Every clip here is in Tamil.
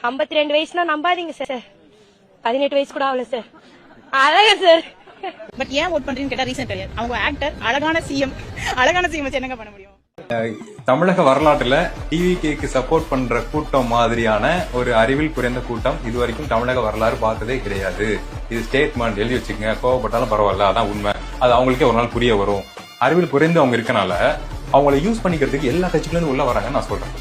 52 வயசுனா நம்பாதீங்க சார். 18 வயசு கூட ஆகல சார். அழகா சார். பட் ஏன் ஓட் பண்றீங்கன்னு கேட்டா ரீசன் கிடையாது. அவங்க ஆக்டர், அழகான சிஎம் வச்சு என்னங்க பண்ண முடியும்? தமிழக வரலாற்றுல டிவிகேக்கு சப்போர்ட் பண்ற கூட்டம் மாதிரியான ஒரு அறிவில் குறைந்த கூட்டம் இதுவரைக்கும் தமிழக வரலாறு பார்த்ததே கிடையாது. இது ஸ்டேட்மெண்ட் எழுதி வச்சுக்கங்க, கோவப்பட்டாலும் பரவாயில்ல, அதான் உண்மை. அது அவங்களுக்கே ஒரு நாள் புரிய வரும். அறிவில் குறைந்து அவங்க இருக்கனால அவங்களை யூஸ் பண்ணிக்கிறதுக்கு எல்லா கட்சிகளும் உள்ள வராங்கன்னு நான் சொல்றேன்.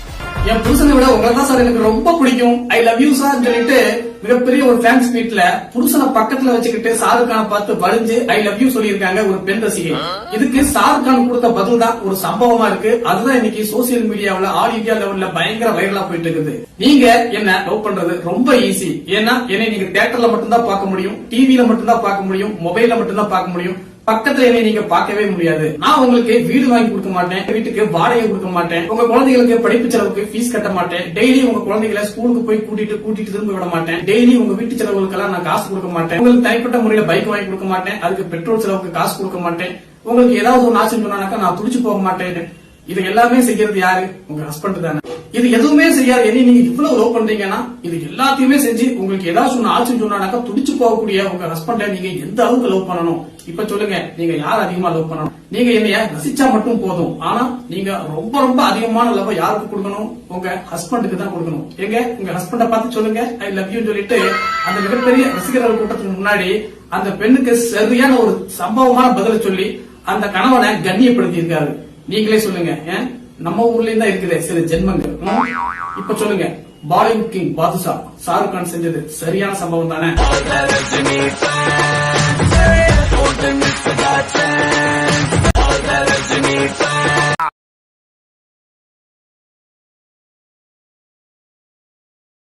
என் புருஷனை விட உங்களை தான் சார் எனக்கு ரொம்ப பிடிக்கும், ஐ லவ் யூ சார் சொல்லிட்டு மிகப்பெரிய ஒரு ஃபேன்ஸ் மீட்ல புருஷனை பக்கத்துல வச்சுக்கிட்டு ஷாருக் கானை பார்த்து வலிஞ்சு ஐ லவ் யூ சொல்லியிருக்காங்க ஒரு பெண் ரசிகை. இதுக்கு ஷாருக் கான் கொடுத்த பதில் தான் ஒரு சம்பவமா இருக்கு. அதுதான் இன்னைக்கு சோசியல் மீடியாவில் ஆல் இந்தியா லெவல்ல பயங்கர வைரலா போயிட்டு இருக்குது. நீங்க என்ன லவ் பண்றது ரொம்ப ஈஸி. ஏன்னா என்னை நீங்க தியேட்டர்ல மட்டும்தான் பார்க்க முடியும், டிவில மட்டும்தான் பார்க்க முடியும், மொபைல்ல மட்டும்தான் பார்க்க முடியும். பக்கத்துல என்னை நீங்க பார்க்கவே முடியாது. நான் உங்களுக்கு வீடு வாங்கி கொடுக்க மாட்டேன், வீட்டுக்கு வாடகை கொடுக்க மாட்டேன், உங்க குழந்தைகளுக்கு படிப்பு செலவுக்கு ஃபீஸ் கட்ட மாட்டேன், டெய்லி உங்க குழந்தைகளை ஸ்கூலுக்கு போய் கூட்டிட்டு திரும்ப விட மாட்டேன், டெய்லி உங்க வீட்டு செலவுகளுக்கெல்லாம் நான் காசு கொடுக்க மாட்டேன், உங்களுக்கு தனிப்பட்ட முறையில பைக் வாங்கி கொடுக்க மாட்டேன், அதுக்கு பெட்ரோல் செலவுக்கு காசு கொடுக்க மாட்டேன், உங்களுக்கு ஏதாவது ஒரு ஆசை சொன்னாக்கா நான் துடிச்சு போக மாட்டேன். இது எல்லாமே செய்யறது யாரு? உங்க ஹஸ்பண்ட் தானே. இது எதுவுமே செய்யாது என்ன நீங்க இவ்வளவு லவ் பண்றீங்கன்னா இது எல்லாத்தையுமே செஞ்சு உங்களுக்கு ஏதாவது ஒண்ணு ஆச்சுன்னு சொன்னாக்கா துடிச்சு போகக்கூடிய உங்க ஹஸ்பண்ட நீங்க எந்த அளவுக்கு லவ் பண்ணணும்? இப்ப சொல்லுங்க, நீங்க யார் அதிகமா லவ் பண்ணணும்? நீங்க என்னைய ரசிச்சா மட்டும் போதும். ஆனா நீங்க ரொம்ப ரொம்ப அதிகமான லவ் யாருக்கு கொடுக்கணும்? உங்க ஹஸ்பண்டுக்கு தான் கொடுக்கணும். எங்க உங்க ஹஸ்பண்ட பார்த்து சொல்லுங்க ஐ லவ் யூ சொல்லிட்டு அந்த மிகப்பெரிய ரசிகர்கள் கூட்டத்துக்கு முன்னாடி அந்த பெண்ணுக்கு சரியான ஒரு சம்பவமான பதில சொல்லி அந்த கணவனை கண்ணியப்படுத்தி இருக்காரு. நீங்களே சொல்லுங்க, நம்ம ஊர்லயும் தான் இருக்குது சில ஜென்மங்கள். இப்ப சொல்லுங்க, பாலிவுட் கிங் பாதுஷா ஷாருக் கான் செஞ்சது சரியான சம்பவம் தானே?